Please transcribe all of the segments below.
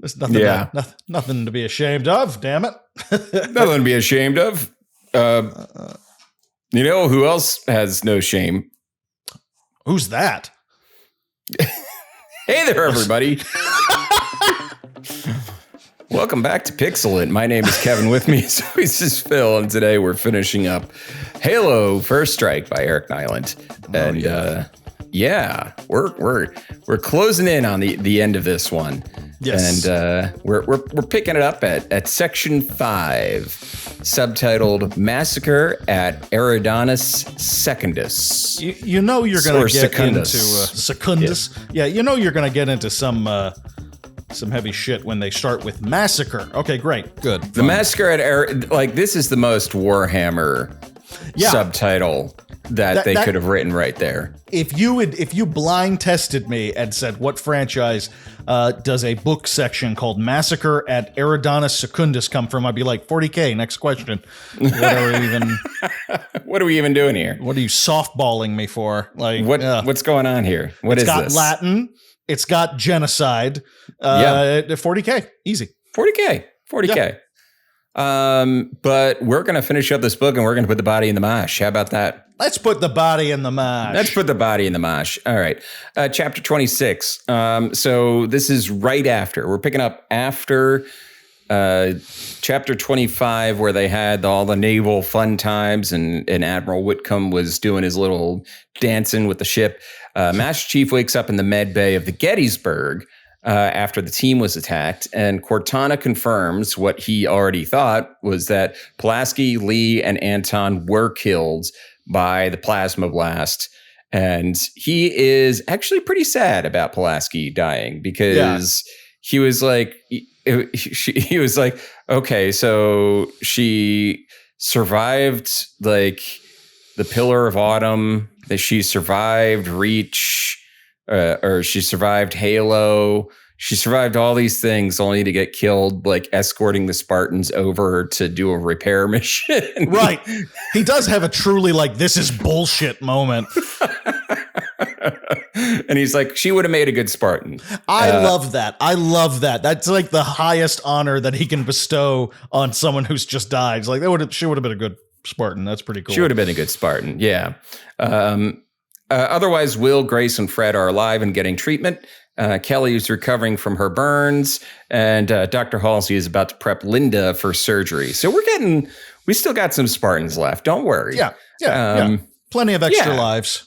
There's nothing, Yeah. nothing to be ashamed of. Damn it. Nothing to be ashamed of. You know who else has no shame? Who's that? Hey there, everybody. Welcome back to Pixel. My name is Kevin. With me as always is Phil, and today we're finishing up Halo First Strike by Eric Nylund. And we're closing in on the end of this one. Yes. And we're picking it up at section 5, subtitled Massacre at Eridanus Secundus. You know you're going to get Secundus. into Secundus. Yeah, you know you're going to get into some heavy shit when they start with Massacre. Okay, great. Good. The Massacre at this is the most Warhammer subtitle that they could have written right there. If you blind tested me and said what franchise does a book section called Massacre at Eridanus Secundus come from, I'd be like, 40K, next question. What are we even doing here? What are you softballing me for? Like what's going on here? What is this? It's got Latin. It's got genocide. 40K, easy. 40K. Yeah. But we're going to finish up this book and we're going to put the body in the mash. How about that? Let's put the body in the mash. All right. Chapter 26. So this is right after. We're picking up after chapter 25, where they had all the naval fun times and Admiral Whitcomb was doing his little dancing with the ship. Master Chief wakes up in the med bay of the Gettysburg after the team was attacked, and Cortana confirms what he already thought, was that Pulaski, Lee, and Anton were killed by the plasma blast. And he is actually pretty sad about Pulaski dying, because he was like, okay, so she survived like the Pillar of Autumn, that she survived Reach, or she survived Halo. She survived all these things only to get killed, like escorting the Spartans over to do a repair mission. Right. He does have a truly this is bullshit moment. And he's like, she would have made a good Spartan. I love that. That's like the highest honor that he can bestow on someone who's just died. It's like she would have been a good Spartan. That's pretty cool. She would have been a good Spartan. Yeah. Otherwise, Will, Grace, and Fred are alive and getting treatment. Kelly is recovering from her burns, and Dr. Halsey is about to prep Linda for surgery. So we still got some Spartans left. Don't worry. Yeah. Plenty of extra lives.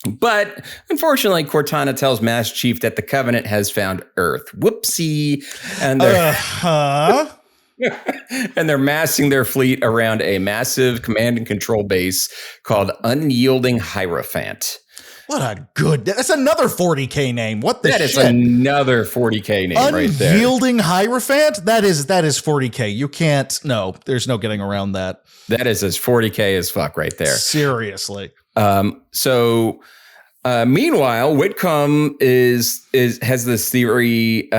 But unfortunately, Cortana tells Master Chief that the Covenant has found Earth. Whoopsie. And and they're massing their fleet around a massive command and control base called Unyielding Hierophant. That's another 40K name. What the shit? That is another 40K name right there. Unyielding Hierophant? That is 40K. You can't, there's no getting around that. That is as 40K as fuck right there. Seriously. Meanwhile, Whitcomb has this theory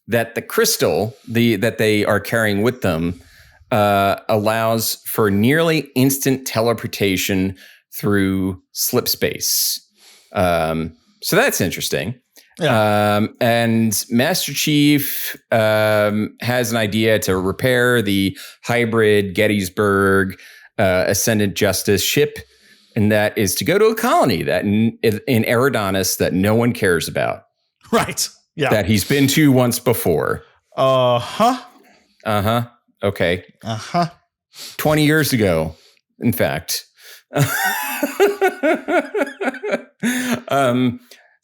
that the crystal that they are carrying with them allows for nearly instant teleportation through slip space. So that's interesting. Yeah. And Master Chief has an idea to repair the hybrid Gettysburg Ascendant Justice ship, and that is to go to a colony that in Eridanus that no one cares about. Right. Yeah. That he's been to once before. Uh-huh. Uh-huh. Okay. Uh-huh. 20 years ago, in fact.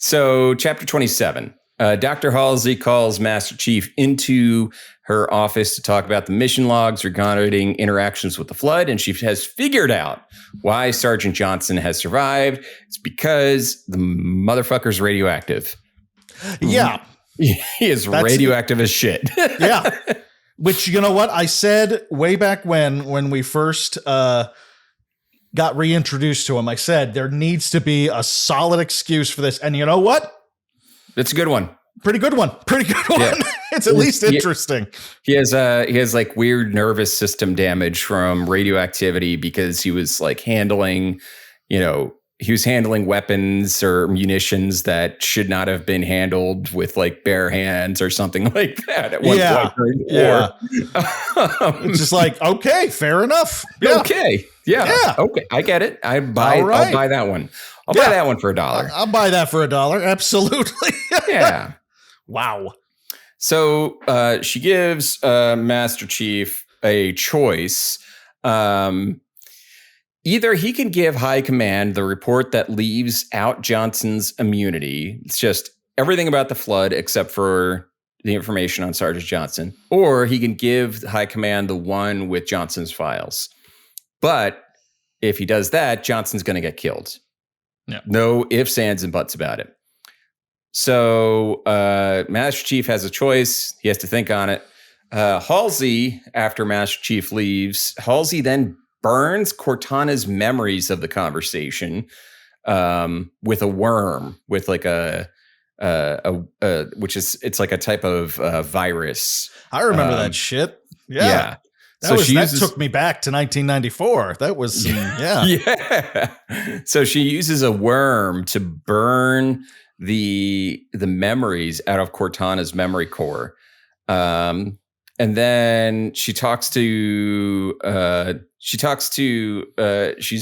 So chapter 27, Dr. Halsey calls Master Chief into her office to talk about the mission logs regarding interactions with the Flood, and she has figured out why Sergeant Johnson has survived. It's because the motherfucker's radioactive. Yeah. He is radioactive as shit. Yeah. Which, you know what? I said way back when we first got reintroduced to him, I said there needs to be a solid excuse for this. And you know what? It's a good one. Pretty good one. Yeah. It's at least interesting. He has like weird nervous system damage from radioactivity because he was like handling, he was handling weapons or munitions that should not have been handled with like bare hands or something like that at one point during the war. It's just like, okay, fair enough. Yeah. Okay. Yeah. Okay. I get it. I'll buy that one. I'll buy that one for $1. I'll buy that for $1. Absolutely. Yeah. Wow. So she gives Master Chief a choice. Either he can give High Command the report that leaves out Johnson's immunity. It's just everything about the flood except for the information on Sergeant Johnson. Or he can give High Command the one with Johnson's files. But if he does that, Johnson's going to get killed. Yeah. No ifs, ands, and buts about it. So Master Chief has a choice. He has to think on it. Halsey, after Master Chief leaves, Halsey then burns Cortana's memories of the conversation with a worm, with like it's like a type of virus. I remember that shit. Yeah. That took me back to 1994. That was yeah. So she uses a worm to burn the memories out of Cortana's memory core. And then she's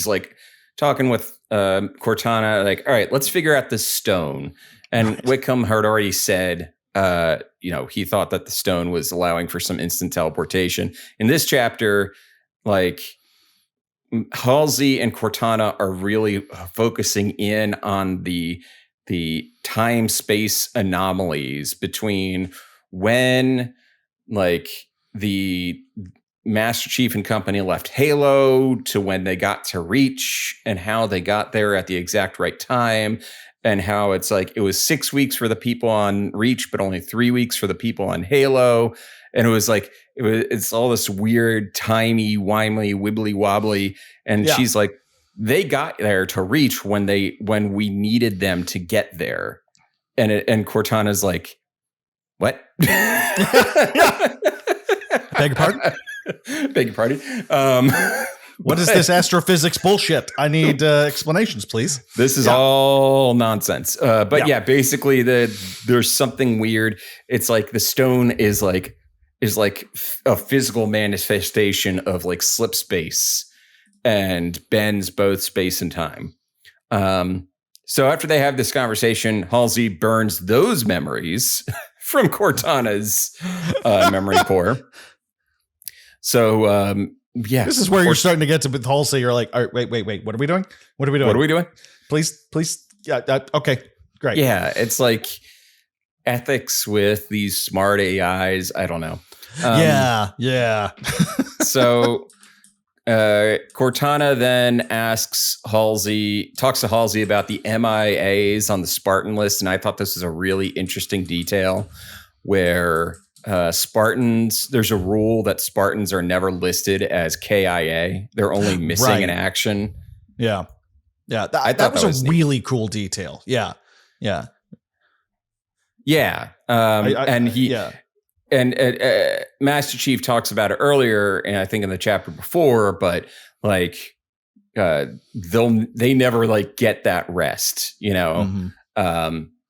like talking with Cortana, like, all right, let's figure out this stone. And Wickham had already said, he thought that the stone was allowing for some instant teleportation. In this chapter, like Halsey and Cortana are really focusing in on the time-space anomalies between when like the Master Chief and company left Halo to when they got to Reach, and how they got there at the exact right time, and how it's like it was 6 weeks for the people on Reach, but only 3 weeks for the people on Halo. And it was like it's all this weird, timey, wimey, wibbly wobbly. And she's like, they got there to Reach when we needed them to get there. And Cortana's like, what? Beg your pardon? Beg your pardon. What is this astrophysics bullshit? I need explanations, please. This is all nonsense. But basically there's something weird. It's like the stone is like a physical manifestation of like slip space and bends both space and time. So after they have this conversation, Halsey burns those memories from Cortana's memory core. So, this is where you're starting to get to with Halsey. You're like, all right, wait. What are we doing? Please. Yeah. Okay. Great. Yeah. It's like ethics with these smart AIs. I don't know. Yeah. So Cortana then talks to Halsey about the MIAs on the Spartan list. And I thought this was a really interesting detail where Spartans, there's a rule that Spartans are never listed as KIA. They're only missing an action. Yeah. That was a really cool detail. Yeah. And Master Chief talks about it earlier, and I think in the chapter before, but like they never like get that rest,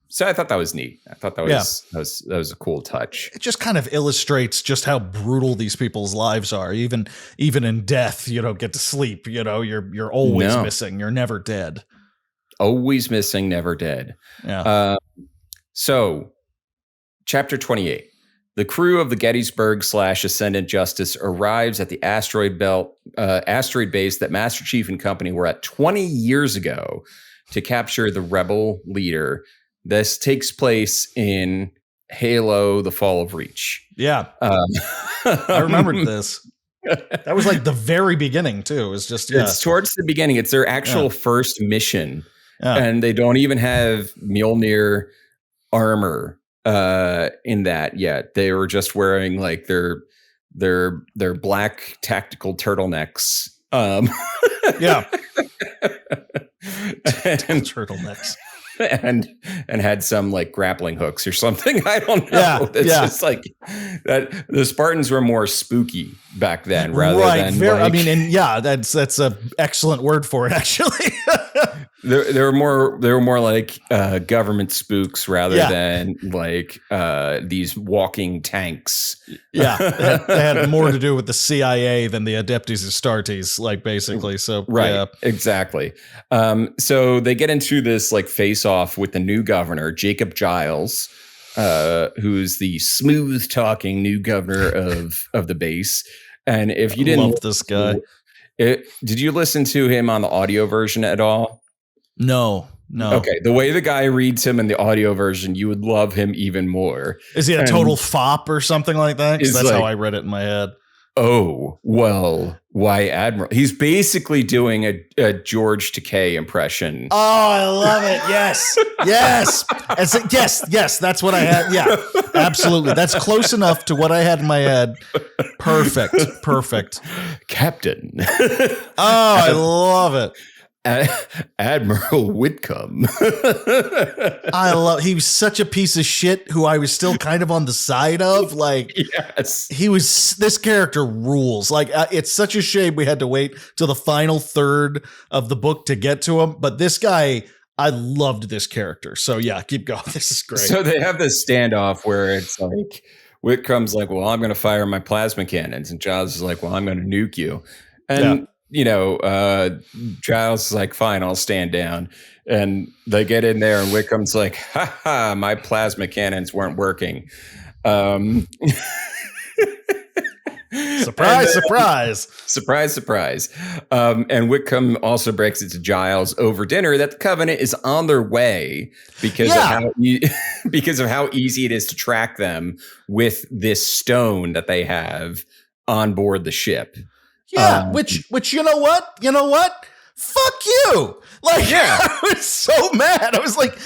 so I thought that was neat. I thought that was a cool touch. It just kind of illustrates just how brutal these people's lives are. Even in death, you don't get to sleep. You're always missing. You're never dead. Always missing, never dead. Yeah. So, chapter 28. The crew of the Gettysburg/Ascendant Justice arrives at the asteroid base that Master Chief and company were at 20 years ago to capture the rebel leader. This takes place in Halo: The Fall of Reach. Yeah. I remembered this. That was like the very beginning too. It was just It's towards the beginning. It's their actual first mission. Yeah. And they don't even have Mjolnir armor in that yet. They were just wearing like their black tactical turtlenecks. Yeah. Turtlenecks. And had some like grappling hooks or something. I don't know. It's just like that. The Spartans were more spooky back then, rather than. That's an excellent word for it. Actually, They were more like government spooks rather than like these walking tanks. Yeah, they had more to do with the CIA than the Adeptus Astartes, like basically. So right, exactly. So they get into this like face off with the new governor, Jacob Giles, who's the smooth talking new governor of the base. And if you didn't love this guy, did you listen to him on the audio version at all? No. Okay, the way the guy reads him in the audio version, you would love him even more. Is he a total fop or something like that? Because that's like, how I read it in my head. Oh, well, why Admiral? He's basically doing a George Takei impression. Oh, I love it. Yes. Yes. That's what I had. Yeah, absolutely. That's close enough to what I had in my head. Perfect. Captain. Oh, I love it. Admiral Whitcomb. He was such a piece of shit who I was still kind of on the side of. Like, yes, this character rules. Like, it's such a shame we had to wait till the final third of the book to get to him. But this guy, I loved this character. So yeah, keep going. This is great. So they have this standoff where it's like, Whitcomb's like, well, I'm going to fire my plasma cannons. And Giles is like, well, I'm going to nuke you. And Giles is like, fine, I'll stand down. And they get in there and Whitcomb's like, my plasma cannons weren't working. Surprise. And Whitcomb also breaks it to Giles over dinner that the Covenant is on their way because of how easy it is to track them with this stone that they have on board the ship. Yeah, which you know what? Fuck you! Like, I was so mad. I was like,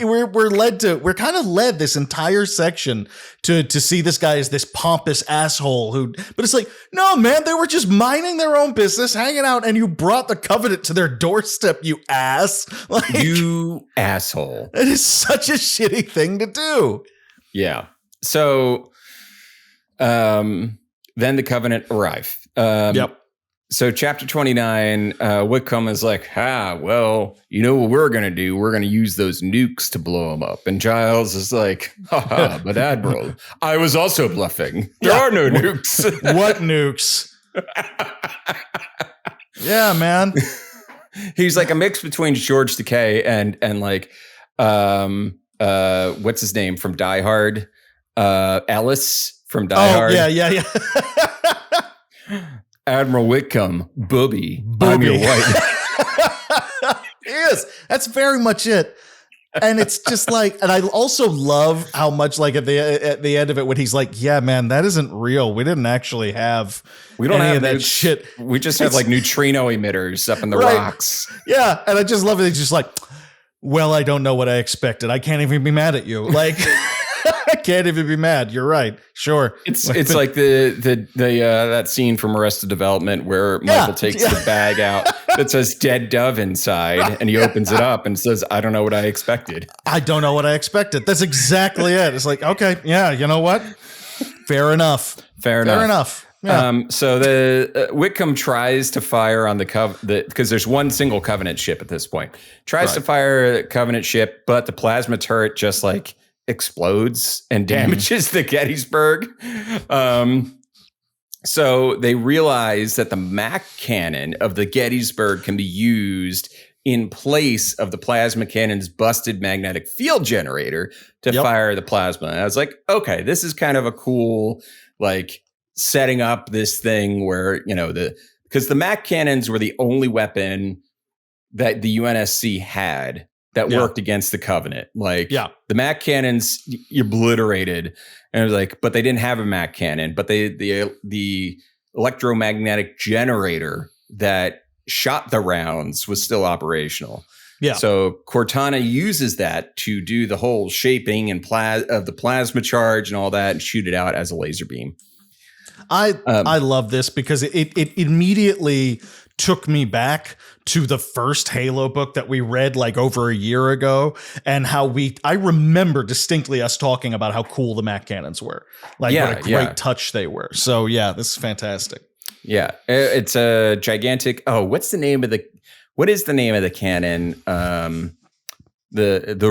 we're kind of led this entire section to see this guy as this pompous asshole but it's like, no, man, they were just minding their own business, hanging out, and you brought the Covenant to their doorstep, you ass. Like, you asshole. It is such a shitty thing to do. Yeah. So, then the Covenant arrive. Yep. So chapter 29, Whitcomb is like, well, you know what we're going to do? We're going to use those nukes to blow them up. And Giles is like, but Admiral, I was also bluffing. There are no nukes. What nukes? Yeah, man. He's like a mix between George Takei and like, what's his name from Die Hard? Ellis from Die Hard. Yeah. Admiral Whitcomb, Booby. I'm your wife. He is. That's very much it. And it's just like, and I also love how much like at the end of it when he's like, yeah, man, that isn't real. We didn't actually have any of that shit. We just have like neutrino emitters up in the rocks. Yeah. And I just love it. It's just like, well, I don't know what I expected. I can't even be mad at you. Like, I can't even be mad. You're right. Sure. It's like the that scene from Arrested Development where Michael takes the bag out that says dead dove inside and he opens it up and says, I don't know what I expected. I don't know what I expected. That's exactly it. It's like, okay, yeah, you know what? Fair enough. Yeah. So the Whitcomb tries to fire on because there's one single Covenant ship at this point. Tries to fire a Covenant ship, but the plasma turret just like explodes and damages the Gettysburg. So they realize that the Mac cannon of the Gettysburg can be used in place of the plasma cannon's busted magnetic field generator to fire the plasma. And I was like, okay, this is kind of a cool, like, setting up this thing where, because the Mac cannons were the only weapon that the UNSC had that worked against the Covenant. Like, the Mac cannons obliterated, and it was like, but they didn't have a Mac cannon, but the electromagnetic generator that shot the rounds was still operational. Yeah. So Cortana uses that to do the whole shaping and of the plasma charge and all that, and shoot it out as a laser beam. I love this because it immediately took me back to the first Halo book that we read like over a year ago, and how I remember distinctly us talking about how cool the Mac cannons were, like what a great touch they were. So yeah, this is fantastic. Yeah, it's a gigantic. Oh, what's the name of what is the name of the cannon? The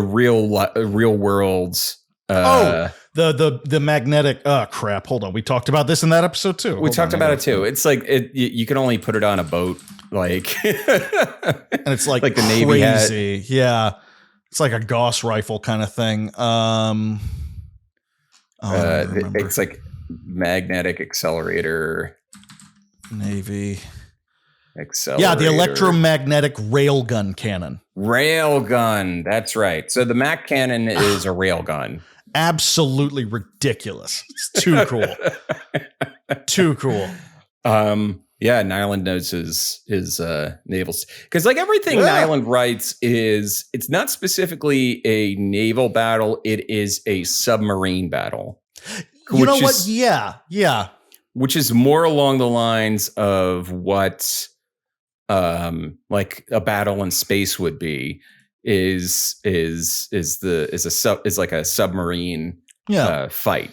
real world's. The magnetic. Oh crap! Hold on. We talked about this in that episode too. We talked about it too. It's like you can only put it on a boat, like, and it's like the crazy. Navy had. Yeah, it's like a Gauss rifle kind of thing. It's like magnetic accelerator. Navy accelerator. Yeah, the electromagnetic railgun cannon. Railgun. That's right. So the Mac cannon is a railgun. Absolutely ridiculous. It's too cool. Too cool. Yeah, Nylund knows his naval, because like everything Nylund writes it's not specifically a naval battle, it is a submarine battle. You know what? Yeah. Which is more along the lines of what like a battle in space would be. Is like a submarine fight.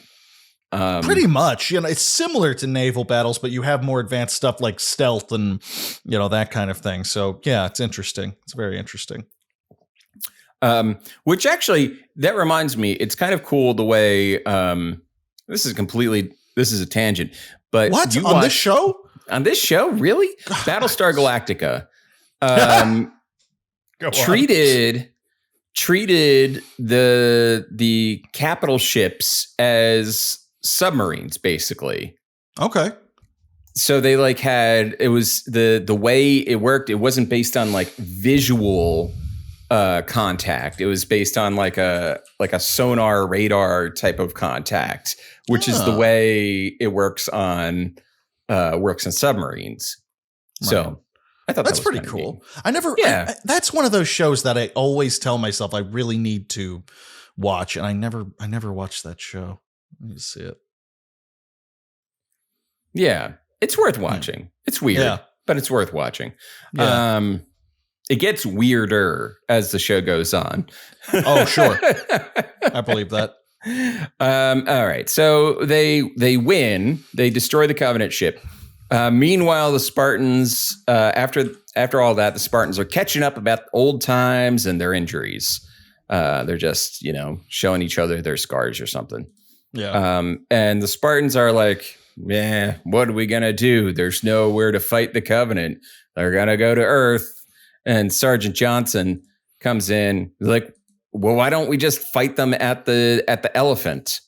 Pretty much, it's similar to naval battles, but you have more advanced stuff like stealth and that kind of thing. So yeah, it's interesting. It's very interesting. Which actually, that reminds me, it's kind of cool the way this is a tangent, but what on this show? On this show, really? God. Battlestar Galactica. Treated the capital ships as submarines, basically. Okay. So they it was the way it worked. It wasn't based on like visual contact. It was based on like a sonar radar type of contact, which is the way it works on submarines. Right. So I thought that's pretty cool. Neat. That's one of those shows that I always tell myself I really need to watch, and I never watched that show. Let me see it. Yeah, it's worth watching. It's weird, but it's worth watching. Yeah. It gets weirder as the show goes on. Oh, sure. I believe that. All right. So they win. They destroy the Covenant ship. Meanwhile, the Spartans, after all that, the Spartans are catching up about old times and their injuries. They're just, showing each other their scars or something. Yeah. And the Spartans are like, what are we going to do? There's nowhere to fight the Covenant. They're going to go to Earth. And Sergeant Johnson comes in like, well, why don't we just fight them at the Elephant?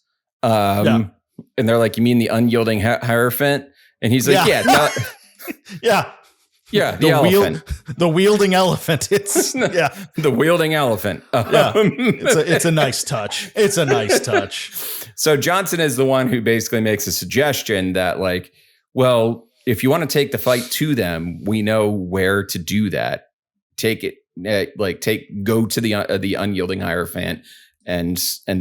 And they're like, you mean the unyielding Hierophant? And he's like, yeah, the elephant. The wielding elephant. It's the wielding elephant. It's a nice touch. It's a nice touch. So Johnson is the one who basically makes a suggestion that like, well, if you want to take the fight to them, we know where to do that. Take it, go to the unyielding Hierophant and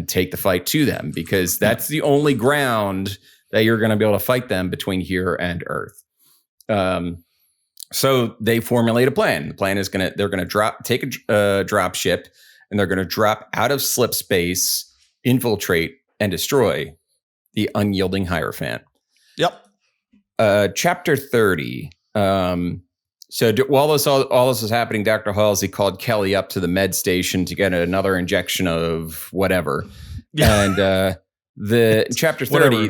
take the fight to them, because that's the only ground that you're going to be able to fight them between here and Earth. So they formulate a plan. The plan is they're going to take a drop ship, and they're going to drop out of slip space, infiltrate, and destroy the unyielding Hierophant. Yep. Chapter 30. So while all this was happening, Dr. Halsey called Kelly up to the med station to get another injection of whatever. Yeah. And the chapter 30,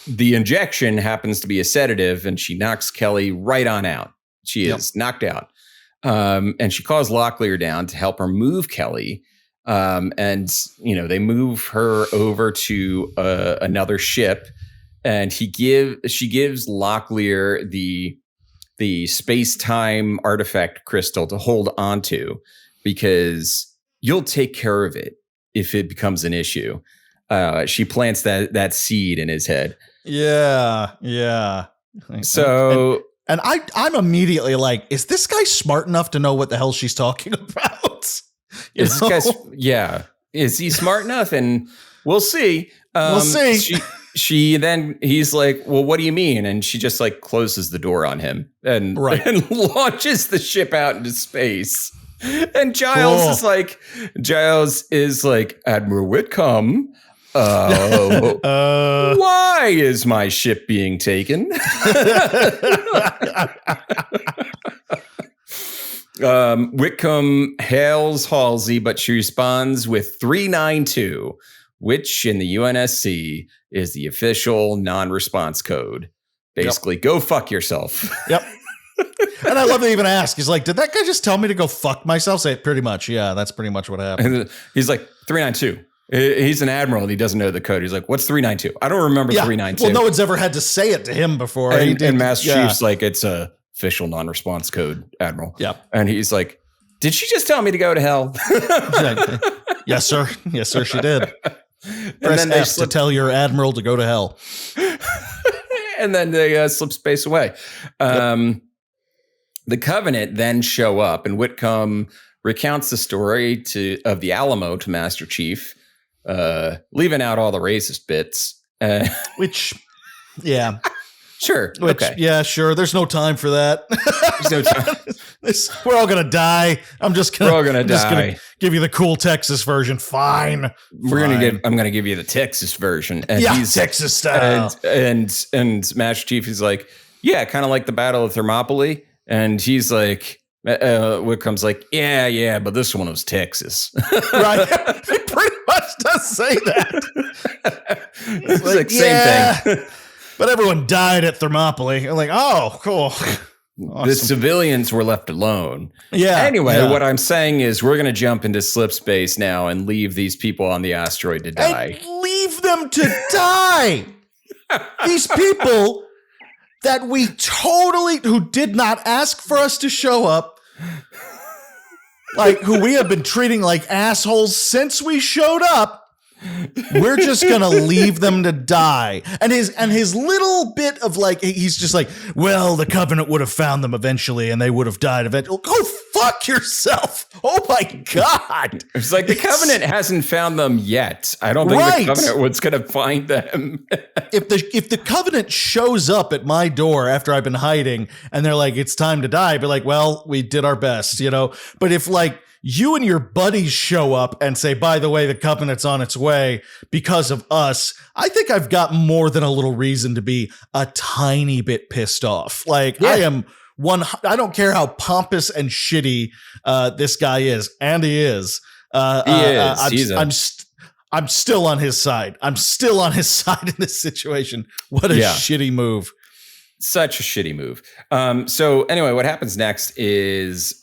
the injection happens to be a sedative, and she knocks Kelly right on out. She is knocked out. And she calls Locklear down to help her move Kelly. And they move her over to another ship, and she gives Locklear the space-time artifact crystal to hold onto, because you'll take care of it if it becomes an issue. She plants that seed in his head. Yeah. So, and I'm immediately like, is this guy smart enough to know what the hell she's talking about? Is he smart enough? And we'll see. We'll see. He's like, well, what do you mean? And she just like closes the door on him and launches the ship out into space. And Giles is like, Admiral Whitcomb, why is my ship being taken? Whitcomb hails Halsey, but she responds with 392, which in the UNSC is the official non-response code. Basically, Go fuck yourself. Yep. And I love to even ask. He's like, did that guy just tell me to go fuck myself? Say, pretty much. Yeah, that's pretty much what happened. He's like, 392. He's an admiral and he doesn't know the code. He's like, what's 392? I don't remember 392. Well, no one's ever had to say it to him before. And Master Chief's like, it's a official non-response code, Admiral. Yeah. And he's like, did she just tell me to go to hell? Yes, sir. Yes, sir, she did. And Press then they F to tell your admiral to go to hell. And then they slip space away. The Covenant then show up, and Whitcomb recounts the story of the Alamo to Master Chief, leaving out all the racist bits. Which, yeah. Sure. Okay. Yeah, sure. There's no time for that. There's no time. We're all going to die. I'm just going to give you the cool Texas version. Fine. I'm going to give you the Texas version. And he's Texas style. And Master Chief is like, yeah, kind of like the Battle of Thermopylae. And he's like, Whitcomb's like, yeah, but this one was Texas. Right. He pretty much does say that. It's like same thing. But everyone died at Thermopylae. I'm like, oh, cool. Awesome. The civilians were left alone. Yeah. Anyway, what I'm saying is we're going to jump into slip space now and leave these people on the asteroid to die. And leave them to die. These people that who did not ask for us to show up, like who we have been treating like assholes since we showed up. We're just gonna leave them to die. And his little bit of like, he's just like, well, the Covenant would have found them eventually, and they would have died eventually. Go fuck yourself! Oh my god! It's like the Covenant hasn't found them yet. I don't think the Covenant was gonna find them. If the Covenant shows up at my door after I've been hiding, and they're like, it's time to die, I'd be like, well, we did our best, you know. But if like you and your buddies show up and say, by the way, the Covenant's on its way because of us, I think I've got more than a little reason to be a tiny bit pissed off. Like, yeah. I don't care how pompous and shitty this guy is, and he is. I'm still on his side. I'm still on his side in this situation. What a shitty move. Such a shitty move. So anyway, what happens next is...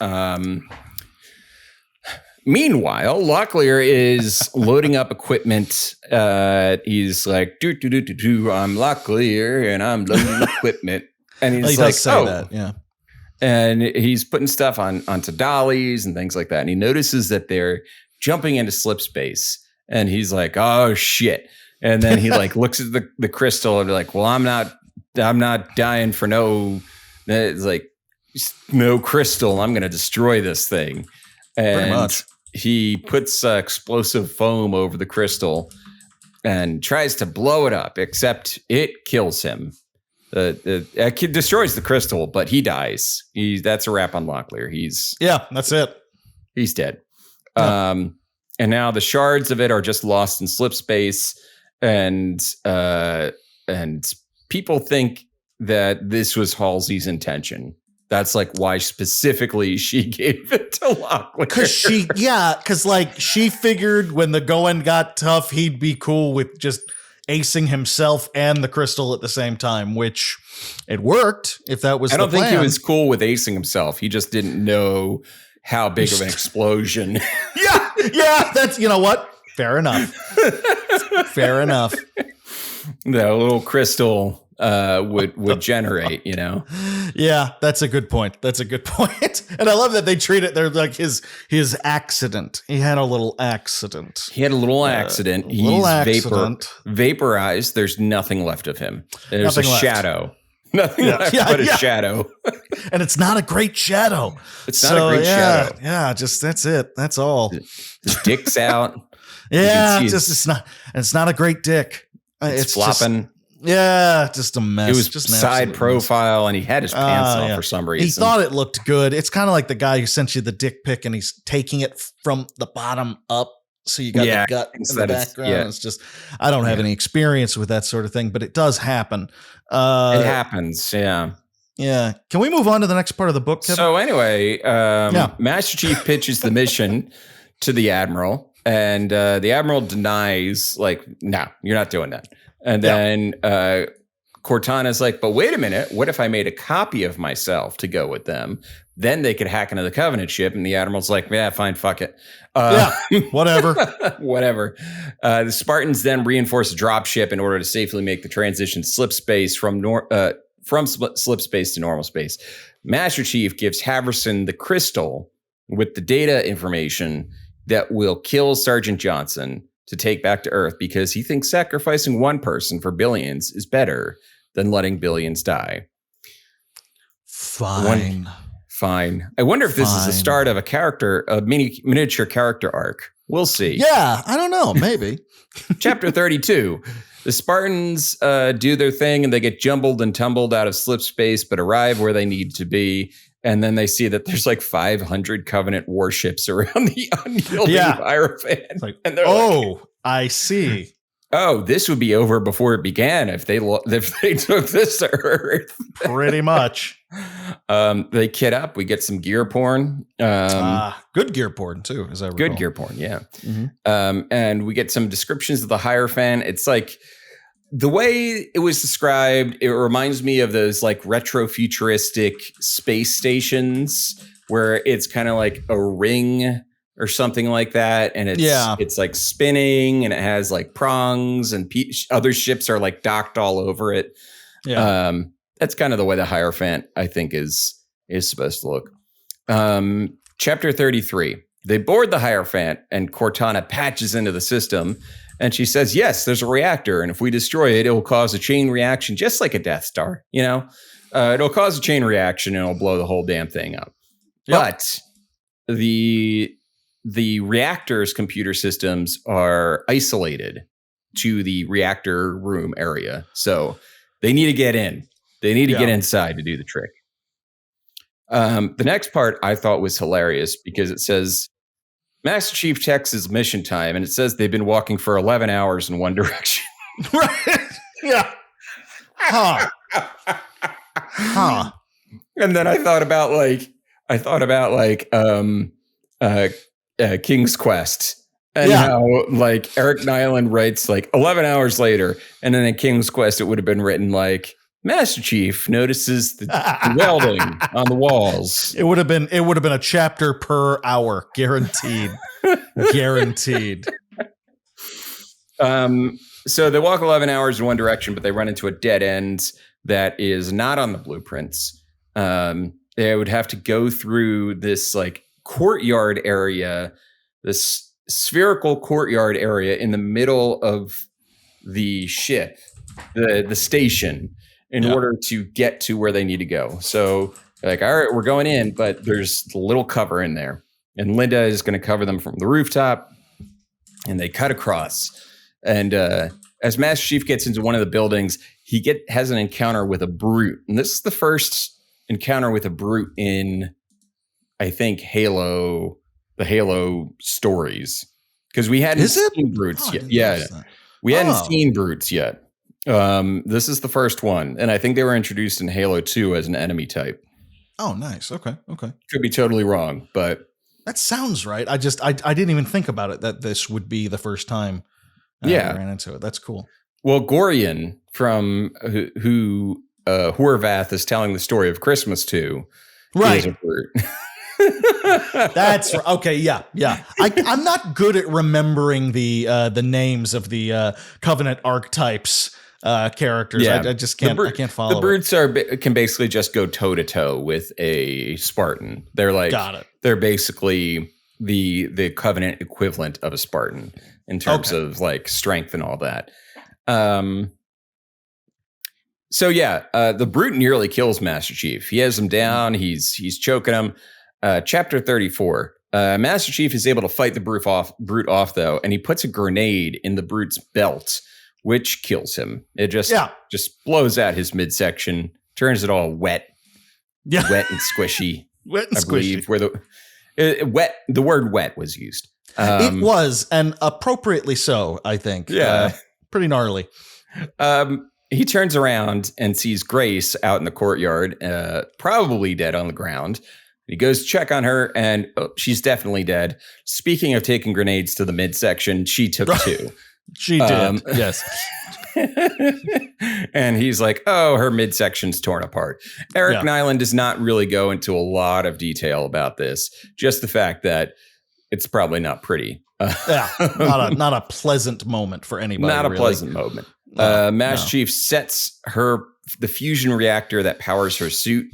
Meanwhile, Locklear is loading up equipment. He's like, I'm Locklear and I'm loading equipment. And he's like, that, yeah. And he's putting stuff onto dollies and things like that. And he notices that they're jumping into slip space. And he's like, oh shit. And then he like looks at the crystal and be like, well, I'm not dying for no crystal. I'm going to destroy this thing. And pretty much. He puts explosive foam over the crystal and tries to blow it up, except it kills him. It destroys the crystal, but he dies. That's a wrap on Locklear. That's it. He's dead. Yeah. And now the shards of it are just lost in slip space, and people think that this was Halsey's intention. That's like why specifically she gave it to Locklear. Because like she figured when the going got tough, he'd be cool with just acing himself and the crystal at the same time, which it worked. If that was, I don't think he was cool with acing himself. He just didn't know how big of an explosion. Yeah. That's, you know what? Fair enough. Fair enough. The little crystal would generate, you know? Yeah, that's a good point. And I love that they treat it, they're like his accident. He had a little accident. He's vaporized. There's nothing left of him. There's a shadow. Nothing left but a shadow. And it's not a great shadow. It's not a great shadow. Yeah, just that's it. That's all. The dick's out. Yeah, it's not a great dick. It's flopping. Just a mess. It was just side profile, and he had his pants off for some reason. He thought it looked good. It's kind of like the guy who sent you the dick pic, and he's taking it from the bottom up, so you got the gut in the background. It's just, I don't have any experience with that sort of thing, but it does happen. It happens, yeah. Yeah. Can we move on to the next part of the book, Kevin? So anyway, Master Chief pitches the mission to the Admiral, and the Admiral denies, like, no, you're not doing that. And then Cortana's like, but wait a minute, what if I made a copy of myself to go with them? Then they could hack into the Covenant ship. And the Admiral's like, yeah, fine, fuck it. Whatever. Whatever. The Spartans then reinforce a drop ship in order to safely make the transition slip space from slip space to normal space. Master Chief gives Haverson the crystal with the data information that will kill Sergeant Johnson to take back to Earth because he thinks sacrificing one person for billions is better than letting billions die. Fine. I wonder if this is the start of a miniature character arc. We'll see. Yeah, I don't know. Maybe. Chapter 32. The Spartans do their thing and they get jumbled and tumbled out of slip space, but arrive where they need to be. And then they see that there's like 500 Covenant warships around the unyielding Hierophant. Like, and they're I see. Oh, this would be over before it began if they took this to Earth. Pretty much. They kit up. We get some gear porn. Good gear porn too, as I recall. Good gear porn, yeah. Mm-hmm. And we get some descriptions of the Hierophant. It's like the way it was described, it reminds me of those like retro futuristic space stations where it's kind of like a ring or something like that. And it's like spinning and it has like prongs and other ships are like docked all over it. Yeah. That's kind of the way the Hierophant, I think, is supposed to look. Chapter 33. They board the Hierophant and Cortana patches into the system. And she says, yes, there's a reactor. And if we destroy it, it will cause a chain reaction, just like a Death Star. You know, it'll cause a chain reaction and it'll blow the whole damn thing up. Yep. But the reactor's computer systems are isolated to the reactor room area. So they need to get in. They need to get inside to do the trick. The next part I thought was hilarious because it says, Master Chief checks his mission time, and it says they've been walking for 11 hours in one direction. Right. Yeah. Huh. And then I thought about King's Quest and how like Eric Nylund writes like 11 hours later, and then in King's Quest it would have been written like Master Chief notices the welding on the walls. It would have been a chapter per hour, guaranteed. Guaranteed. So they walk 11 hours in one direction, but they run into a dead end that is not on the blueprints. They would have to go through this like courtyard area, this spherical courtyard area in the middle of the ship, the station, in order to get to where they need to go. So they're like, all right, we're going in, but there's a little cover in there. And Linda is going to cover them from the rooftop. And they cut across. And as Master Chief gets into one of the buildings, he has an encounter with a brute. And this is the first encounter with a brute in, I think, the Halo stories. Because we hadn't seen brutes yet. Yeah. We hadn't seen brutes yet. This is the first one, and I think they were introduced in Halo 2 as an enemy type. Oh, nice. Okay. Could be totally wrong, but that sounds right. I didn't even think about it that this would be the first time I ran into it. That's cool. Well, Gorian from who Horvath is telling the story of Christmas to, right? Is a brute. That's okay. Yeah. I'm not good at remembering the names of the Covenant archetypes. Characters. I just can't. I can't follow. The brutes can basically just go toe to toe with a Spartan. They're like, got it. They're basically the Covenant equivalent of a Spartan in terms of like strength and all that. The brute nearly kills Master Chief. He has him down. He's choking him. Chapter 34. Master Chief is able to fight the brute off though, and he puts a grenade in the brute's belt, which kills him. It just blows out his midsection, turns it all wet and squishy. Wet and I squishy. believe where the word wet was used. It was, and appropriately so, I think. Yeah. Pretty gnarly. he turns around and sees Grace out in the courtyard, probably dead on the ground. He goes to check on her, and she's definitely dead. Speaking of taking grenades to the midsection, she took 2. She did, yes. And he's like, oh, her midsection's torn apart. Eric Yeah. Nylund does not really go into a lot of detail about this. Just the fact that it's probably not pretty. Yeah, not a pleasant moment for anybody. Not a really. pleasant moment. Master Chief sets the fusion reactor that powers her suit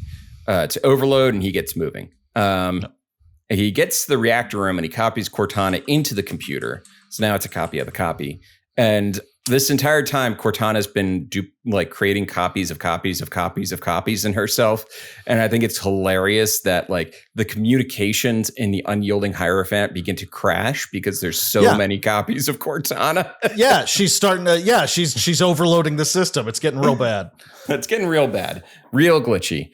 to overload, and he gets moving. He gets to the reactor room and he copies Cortana into the computer. So now it's a copy of the copy. And this entire time, Cortana's been creating copies of copies of copies of copies in herself. And I think it's hilarious that like the communications in the unyielding Hierophant begin to crash because there's so many copies of Cortana. Yeah, she's starting to. She's overloading the system. It's getting real bad. It's getting real bad, real glitchy.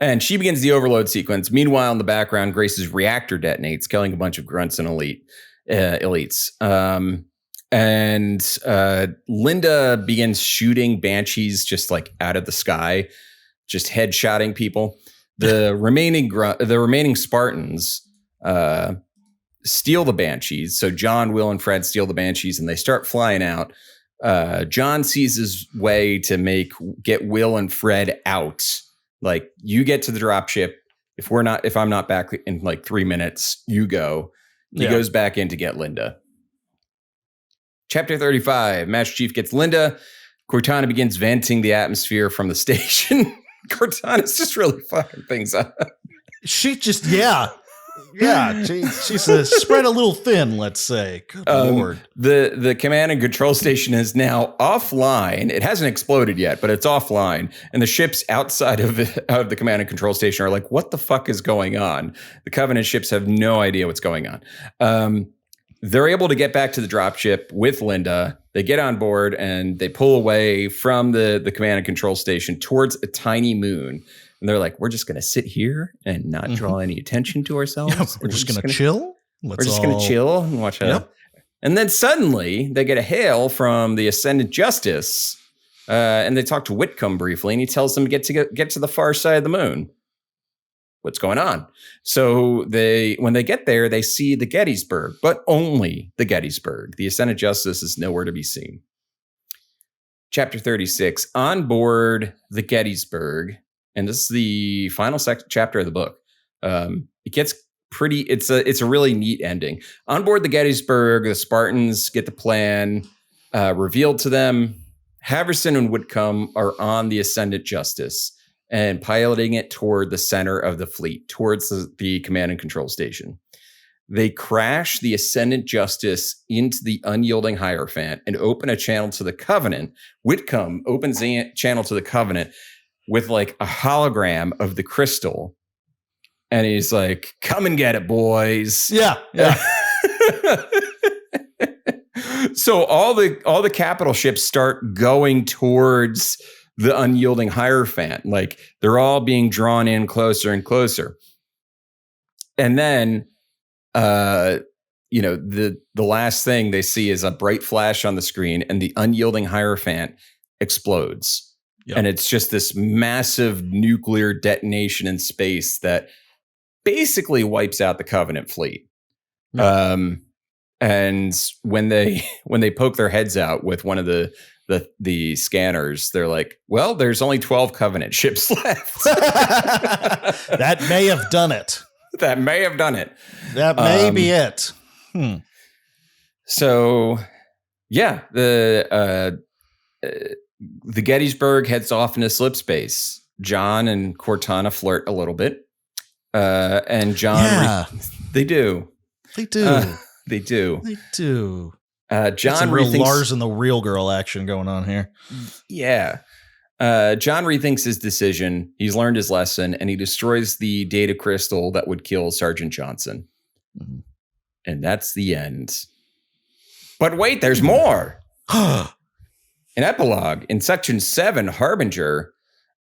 And she begins the overload sequence. Meanwhile, in the background, Grace's reactor detonates, killing a bunch of grunts and elites. And Linda begins shooting banshees just like out of the sky, just headshotting people. The remaining Spartans steal the banshees. So John, Will, and Fred steal the banshees, and they start flying out. John sees his way to get Will and Fred out. Like, you get to the dropship. If I'm not back in like 3 minutes, you go. He goes back in to get Linda. Chapter 35, Master Chief gets Linda. Cortana begins venting the atmosphere from the station. Cortana's just really fucking things up. She just, she's spread a little thin, let's say. Good Lord. The command and control station is now offline. It hasn't exploded yet, but it's offline. And the ships outside of the command and control station are like, what the fuck is going on? The Covenant ships have no idea what's going on. They're able to get back to the dropship with Linda. They get on board and they pull away from the command and control station towards a tiny moon. And they're like, we're just going to sit here and not draw any attention to ourselves. Yeah, we're just going to chill. We're just going to chill and watch it. And then suddenly they get a hail from the Ascendant Justice. And they talk to Whitcomb briefly, and he tells them to get to the far side of the moon. What's going on? So when they get there, they see the Gettysburg, but only the Gettysburg. The Ascendant Justice is nowhere to be seen. Chapter 36, on board the Gettysburg. And this is the final chapter of the book. It gets pretty. It's a really neat ending. On board the Gettysburg, the Spartans get the plan revealed to them. Haverson and Whitcomb are on the Ascendant Justice and piloting it toward the center of the fleet, towards the command and control station. They crash the Ascendant Justice into the unyielding Hierophant and open a channel to the Covenant. Whitcomb opens the channel to the Covenant with like a hologram of the crystal. And he's like, come and get it, boys. Yeah. So all the capital ships start going towards the unyielding Hierophant. Like, they're all being drawn in closer and closer. And then, the last thing they see is a bright flash on the screen, and the unyielding Hierophant explodes. Yep. And it's just this massive nuclear detonation in space that basically wipes out the Covenant fleet. Yep. And when they poke their heads out with one of the scanners, they're like, well, there's only 12 Covenant ships left. That may have done it. That may have done it. That may be it. So, yeah, the Gettysburg heads off into slip space. John and Cortana flirt a little bit. And John, they do. They do. They do. John some real Lars and the real girl action going on here. Yeah. John rethinks his decision. He's learned his lesson, and he destroys the data crystal that would kill Sergeant Johnson. Mm-hmm. And that's the end. But wait, there's more. An epilogue in section 7, Harbinger.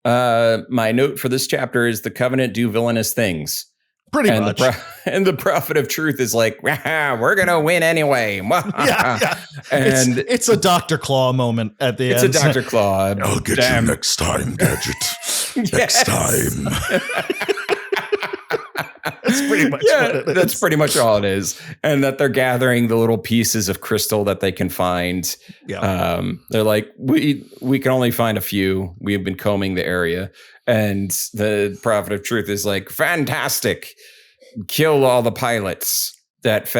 My note for this chapter is the Covenant do villainous things. Pretty and much. And the prophet of truth is like, we're going to win anyway. Yeah. And it's a Dr. Claw moment at the it's end. a Dr. Claw. I'll get you next time, Gadget. Next time. That's pretty much what it is. That's pretty much all it is. And that they're gathering the little pieces of crystal that they can find. Yeah. They're like, we can only find a few. We have been combing the area. And the prophet of truth is like, fantastic. Kill all the pilots that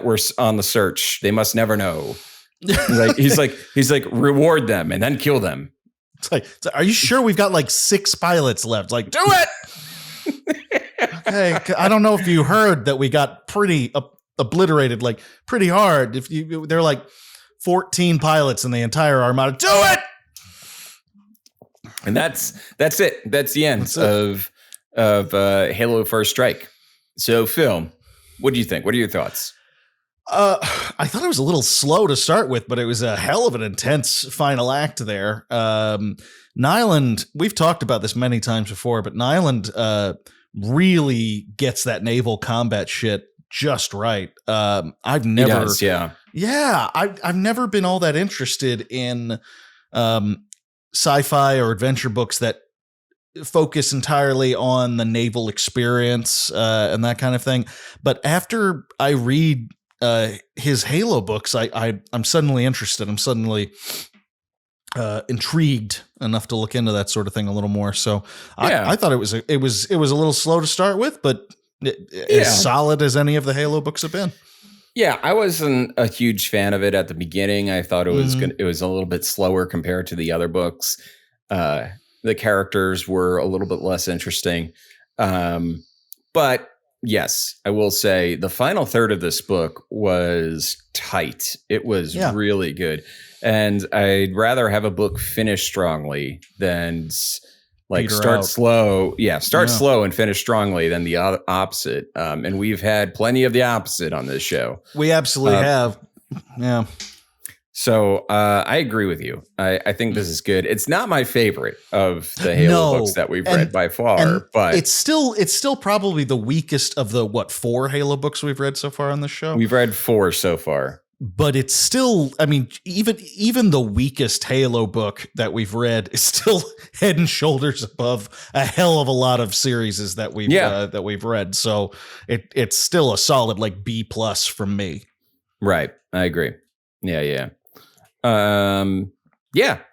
were on the search. They must never know. He's like, reward them and then kill them. It's like, are you sure we've got like 6 pilots left? Like, do it. Okay, I don't know if you heard that we got pretty obliterated, like pretty hard. There are like 14 pilots in the entire armada. Do it. And that's it. That's the end of Halo First Strike. So, Phil, what do you think? What are your thoughts? I thought it was a little slow to start with, but it was a hell of an intense final act there. Nylund, we've talked about this many times before, but Nylund really gets that naval combat shit just right. I've never, he does, I've never been all that interested in sci-fi or adventure books that focus entirely on the naval experience and that kind of thing. But after I read his Halo books, I'm suddenly interested. I'm suddenly intrigued enough to look into that sort of thing a little more. So I thought it was a little slow to start with, but as solid as any of the Halo books have been. Yeah, I wasn't a huge fan of it at the beginning. I thought it was it was a little bit slower compared to the other books. The characters were a little bit less interesting. But yes, I will say the final third of this book was tight. It was really good. And I'd rather have a book finish strongly than like start slow. Yeah, start slow and finish strongly than the opposite. And we've had plenty of the opposite on this show. We absolutely have. Yeah. So I agree with you. I think this is good. It's not my favorite of the Halo books that we've read by far, but it's still probably the weakest of the 4 Halo books we've read so far on the show. We've read 4 so far. But it's still, I mean, even the weakest Halo book that we've read is still head and shoulders above a hell of a lot of series that we've read. So it's still a solid like B+ from me. Right, I agree. Yeah.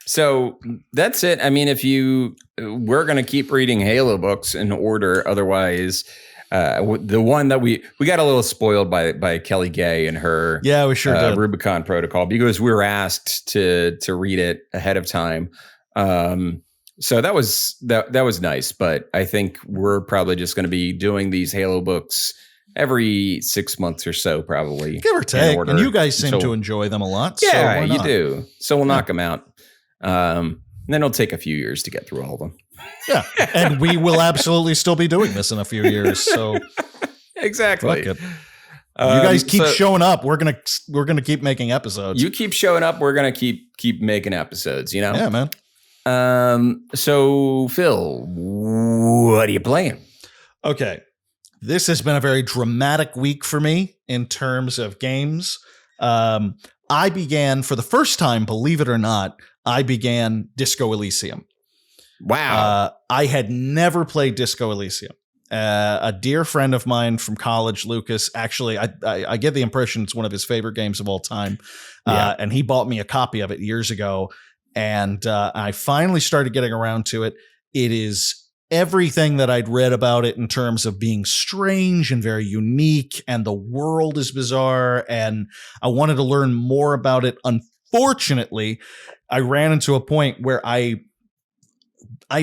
So that's it. I mean, we're going to keep reading Halo books in order. Otherwise, the one that we got a little spoiled by Kelly Gay and her we sure did. Rubicon Protocol, because we were asked to read it ahead of time. So that was nice, but I think we're probably just going to be doing these Halo books every 6 months or so, probably, give or take. And you guys seem to enjoy them a lot. Yeah, so you do. So we'll knock them out. And then it'll take a few years to get through all of them. Yeah, and we will absolutely still be doing this in a few years. So exactly. You guys keep showing up. We're gonna keep making episodes. You keep showing up. We're gonna keep making episodes. You know. Yeah, man. So Phil, what are you playing? Okay, this has been a very dramatic week for me in terms of games. I began for the first time, believe it or not, Disco Elysium. Wow. I had never played Disco Elysium. A dear friend of mine from college, Lucas, actually, I get the impression it's one of his favorite games of all time. And he bought me a copy of it years ago. And I finally started getting around to it. It is everything that I'd read about it in terms of being strange and very unique. And the world is bizarre. And I wanted to learn more about it. Unfortunately, I ran into a point where I'd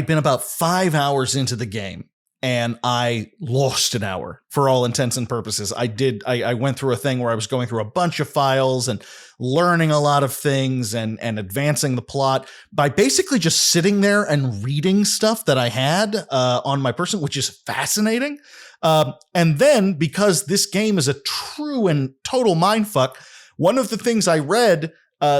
been about 5 hours into the game and I lost an hour for all intents and purposes. I went through a thing where I was going through a bunch of files and learning a lot of things and advancing the plot by basically just sitting there and reading stuff that I had on my person, which is fascinating. And then because this game is a true and total mindfuck, one of the things I read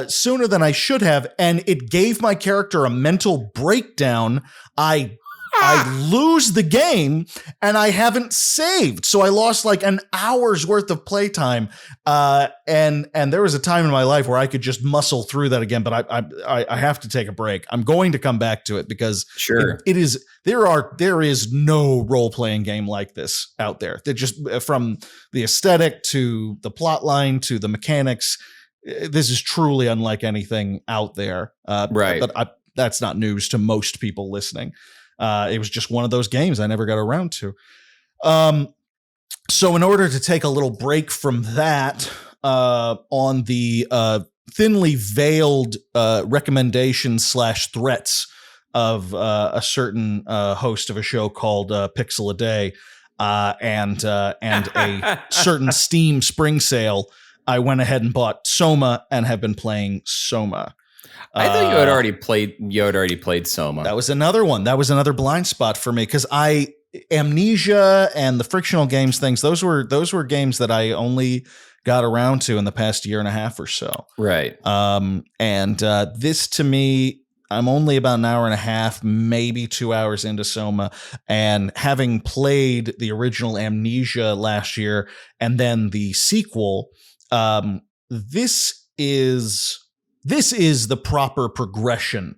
sooner than I should have, and it gave my character a mental breakdown. I I lose the game and I haven't saved. So I lost like an hour's worth of playtime. And there was a time in my life where I could just muscle through that again, but I have to take a break. I'm going to come back to it because there is no role-playing game like this out there. They're just from the aesthetic to the plot line to the mechanics. This is truly unlike anything out there. Right. But that's not news to most people listening. It was just one of those games I never got around to. So in order to take a little break from that, on the thinly veiled recommendations / threats of a certain host of a show called Pixel a Day and a certain Steam spring sale, I went ahead and bought Soma and have been playing Soma. I thought you had already played Soma. That was another one. That was another blind spot for me because Amnesia and the frictional games things, those were games that I only got around to in the past year and a half or so. Right. And this to me, I'm only about an hour and a half, maybe 2 hours into Soma, and having played the original Amnesia last year and then the sequel, this is the proper progression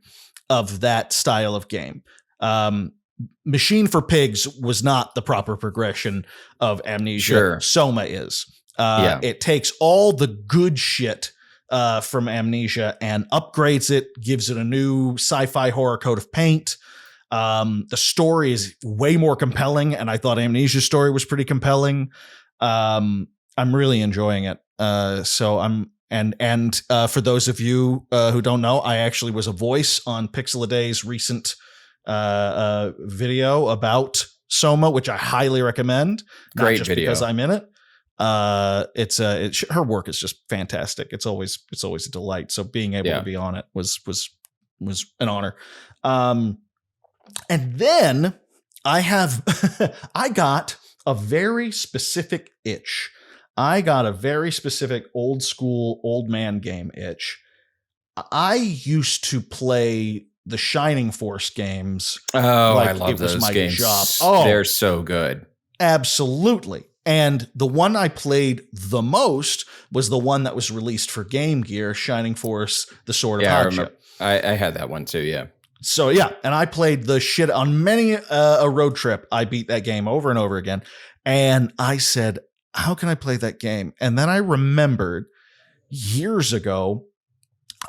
of that style of game. Machine for Pigs was not the proper progression of Amnesia. Sure. Soma is. It takes all the good shit from Amnesia and upgrades it, gives it a new sci-fi horror coat of paint. The story is way more compelling, and I thought Amnesia's story was pretty compelling. I'm really enjoying it. And for those of you who don't know, I actually was a voice on Pixel a Day's recent video about Soma, which I highly recommend. Great not just video because I'm in it. Her work is just fantastic. It's always a delight. So being able to be on it was an honor. And then I got a very specific itch. I got a very specific old school old man game itch. I used to play the Shining Force games. Oh, like I love those games. Job. Oh, they're so good. Absolutely. And the one I played the most was the one that was released for Game Gear, Shining Force, The Sword of Haja. I remember. I had that one too, yeah. So, yeah, and I played the shit on many a road trip. I beat that game over and over again. And I said, how can I play that game? And then I remembered years ago,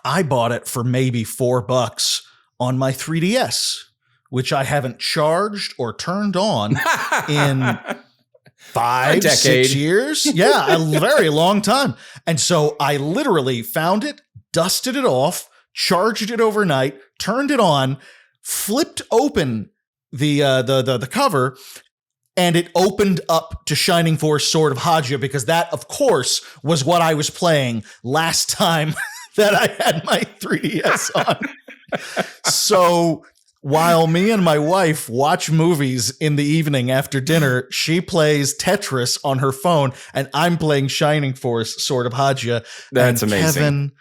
I bought it for maybe $4 on my 3DS, which I haven't charged or turned on in 5-6 years. Yeah, a very long time. And so I literally found it, dusted it off, charged it overnight, turned it on, flipped open the cover, and it opened up to Shining Force Sword of Haja, because that, of course, was what I was playing last time that I had my 3DS on. So while me and my wife watch movies in the evening after dinner, she plays Tetris on her phone, and I'm playing Shining Force Sword of Haja. That's and amazing. Kevin,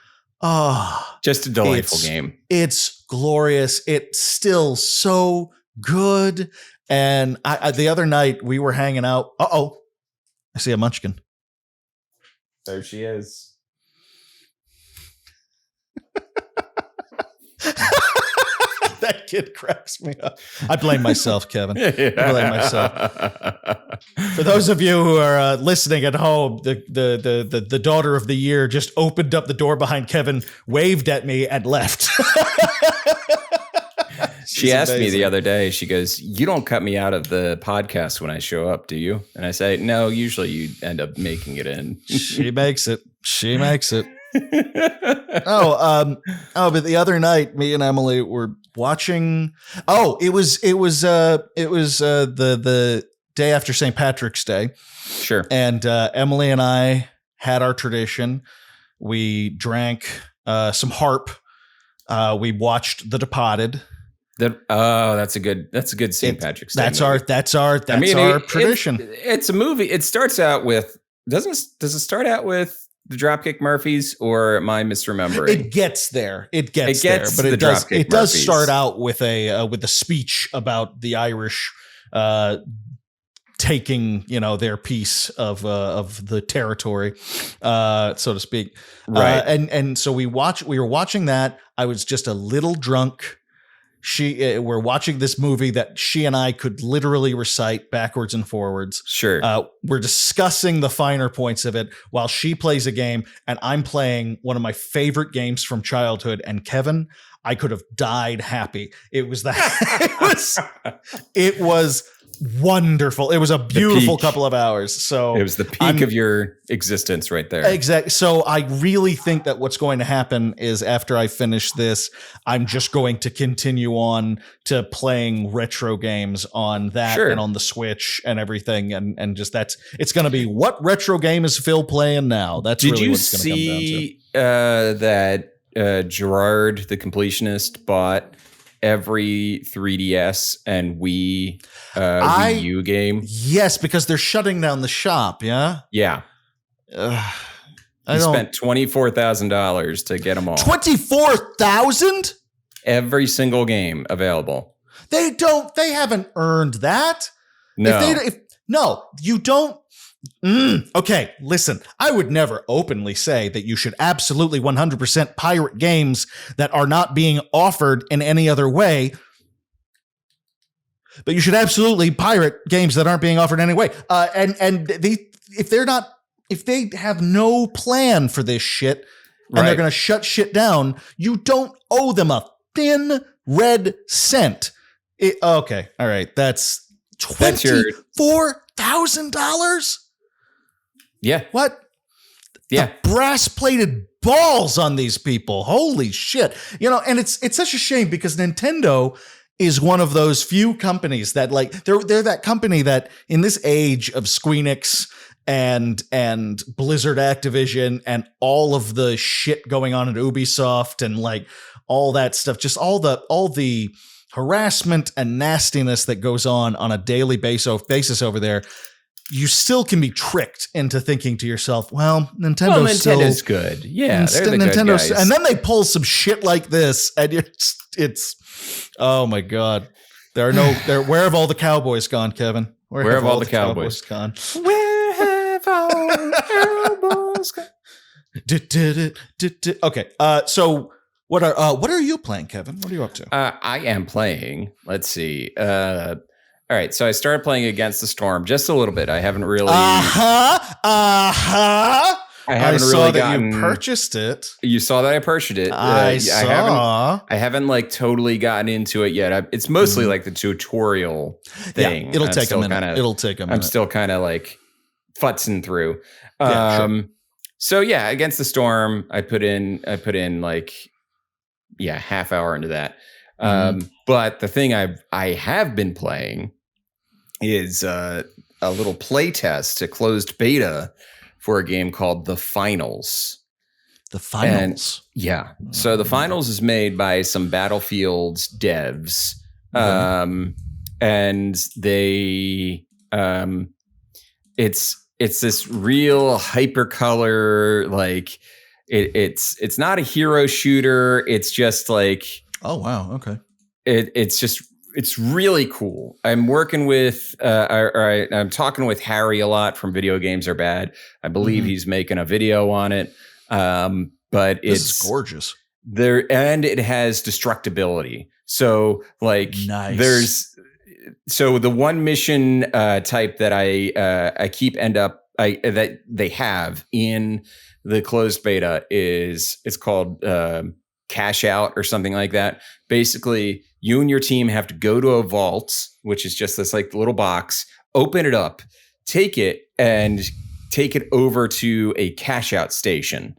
just a delightful game. It's glorious. It's still so good. And the other night we were hanging out. I see a munchkin. There she is. That kid cracks me up. I blame myself, Kevin. I blame myself. For those of you who are listening at home, the daughter of the year just opened up the door behind Kevin, waved at me, and left. She asked me the other day, she goes, "You don't cut me out of the podcast when I show up, do you?" And I say, "No, usually you end up making it in." She makes it. She makes it. But the other night, me and Emily were watching. It was the day after St. Patrick's Day. Sure. And Emily and I had our tradition. We drank some harp. We watched The Departed. That's a good St. Patrick's Day. That's our tradition. It's a movie. It starts out with does it start out with the Dropkick Murphys, or am I misremembering? It gets there. It gets there, but the it does. Dropkick It does Murphys. start out with a speech about the Irish taking, their piece of the territory, so to speak. Right. And so we were watching that. I was just a little drunk. We're watching this movie that she and I could literally recite backwards and forwards. Sure. We're discussing the finer points of it while she plays a game and I'm playing one of my favorite games from childhood. And Kevin, I could have died happy. It was it was wonderful. It was a beautiful couple of hours. So it was the peak of your existence right there. Exactly. So I really think that what's going to happen is after I finish this, I'm just going to continue on to playing retro games on that and on the Switch and everything. And just it's going to be, what retro game is Phil playing now? That's really what it's going to come down to. Did you see that Gerard, the completionist, bought every 3DS and Wii U game? Yes, because they're shutting down the shop. Yeah. Yeah. He spent $24,000 to get them all. 24,000? Every single game available. They haven't earned that. No. No, you don't. Okay, listen, I would never openly say that you should absolutely 100% pirate games that are not being offered in any other way. But you should absolutely pirate games that aren't being offered in any way. If they have no plan for this shit and they're going to shut shit down, you don't owe them a thin red cent. Okay, all right, that's $24,000. Yeah. What? Yeah. The brass-plated balls on these people. Holy shit. And it's such a shame because Nintendo is one of those few companies that they're that company that in this age of Squeenix and Blizzard Activision and all of the shit going on at Ubisoft and all that stuff, just all the harassment and nastiness that goes on a daily basis over there, you still can be tricked into thinking to yourself, well, Nintendo's good. Yeah, they're the good guys. And then they pull some shit like this, and it's oh my God. Where have all the cowboys gone, Kevin? Where have all the cowboys gone? Where have all the cowboys gone? Okay, so what are you playing, Kevin? What are you up to? I am playing. Let's see. All right, so I started playing Against the Storm just a little bit. I haven't really. I saw that you purchased it. You saw that I purchased it. I haven't totally gotten into it yet. It's mostly the tutorial thing. Yeah, it'll take a minute. I'm still kind of futzing through. Sure. So yeah, Against the Storm. I put in half hour into that. But the thing I have been playing is a little play test, a closed beta for a game called The Finals. The Finals? So The Finals is made by some Battlefield's devs. And they it's this real hypercolor, it's not a hero shooter. It's just oh wow, okay. It's really cool. I'm working with I'm talking with Harry a lot from Video Games Are Bad. I believe he's making a video on it. But it's gorgeous. And it has destructibility. So nice. So the one mission type that I keep that they have in the closed beta it's called cash out or something like that. Basically, you and your team have to go to a vault, which is just this little box, open it up, take it over to a cash out station.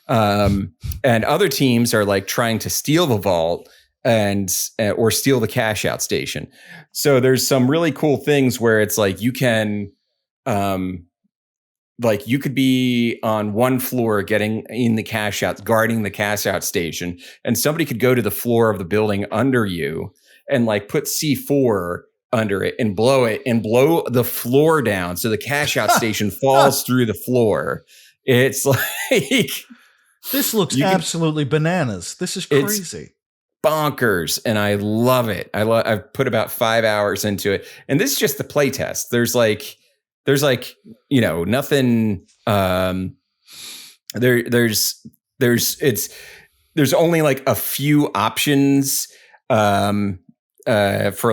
And other teams are trying to steal the vault or steal the cash out station. So there's some really cool things where it's you can you could be on one floor getting in the cash out, guarding the cash out station, and somebody could go to the floor of the building under you and put C4 under it and blow the floor down. So the cash out station falls through the floor. It's like This looks absolutely bananas. This is crazy. Bonkers, and I love it. I've put about 5 hours into it, and this is just the play test. There's nothing. There's only like a few options for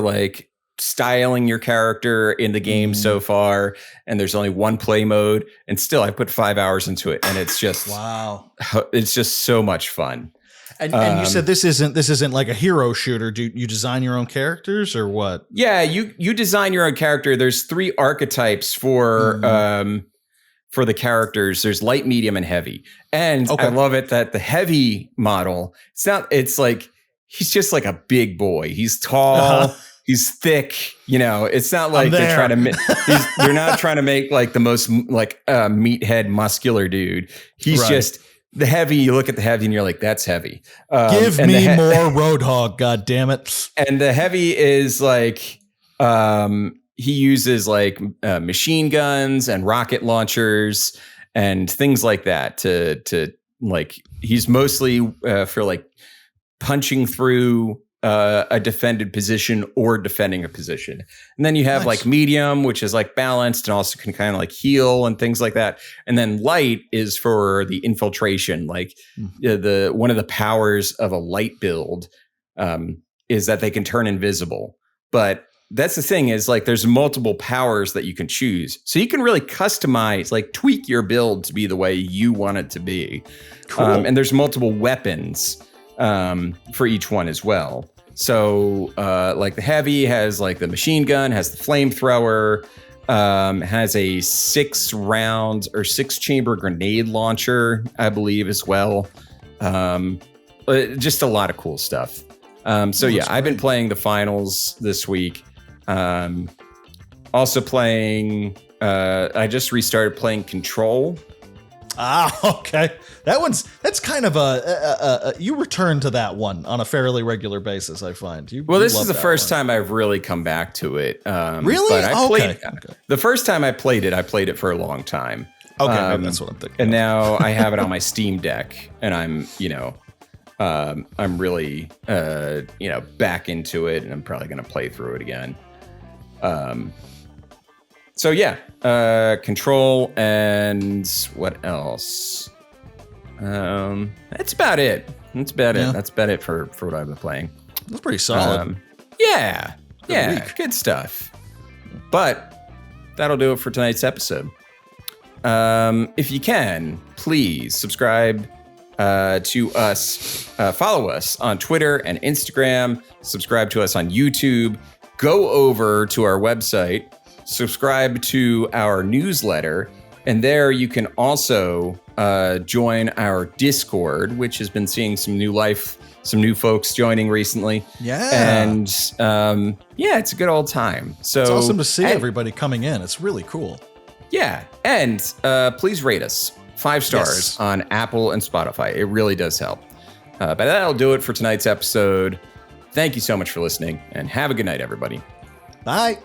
like styling your character in the game so far, and there's only one play mode, and still I put 5 hours into it, and it's just wow. It's just so much fun. And you said this isn't like a hero shooter. Do you design your own characters or what? Yeah, you design your own character. There's 3 archetypes for the characters. There's light, medium, and heavy. And I love it that the heavy model, it's like he's just like a big boy. He's tall, he's thick. It's not like they're trying to they're not trying to make like the most like meathead muscular dude. He's just the heavy. You look at the heavy and you're like, that's heavy. Give me more Roadhog, God damn it. And the heavy is like he uses like machine guns and rocket launchers and things like that to like, he's mostly for like punching through a defended position or defending a position. And then you have like medium, which is like balanced and also can kind of like heal and things like that. And then light is for the infiltration. Like the one of the powers of a light build is that they can turn invisible. But that's the thing is like there's multiple powers that you can choose. So you can really customize, like tweak your build to be the way you want it to be. Cool. And there's multiple weapons for each one as well. So like the heavy has like the machine gun, has the flamethrower, has a 6-round or 6-chamber grenade launcher, I believe as well. Just a lot of cool stuff. So yeah, I've been playing the finals this week. Also playing, I just restarted playing Control. Okay. That's kind of you return to that one on a fairly regular basis, I find. This is the first time I've really come back to it. Really? But I played, okay. The first time I played it for a long time. Okay, that's what I'm thinking. And now I have it on my Steam Deck, and I'm really, back into it, and I'm probably going to play through it again. So yeah, Control, and what else? That's about it. That's about it for what I've been playing. That's pretty solid. Yeah, good stuff. But that'll do it for tonight's episode. If you can, please subscribe to us, follow us on Twitter and Instagram, subscribe to us on YouTube, go over to our website, subscribe to our newsletter, and there you can also join our Discord, which has been seeing some new life, some new folks joining recently. Yeah. And it's a good old time. So it's awesome to see everybody coming in. It's really cool. Yeah. And please rate us 5 stars on Apple and Spotify. It really does help. But that'll do it for tonight's episode. Thank you so much for listening, and have a good night, everybody. Bye.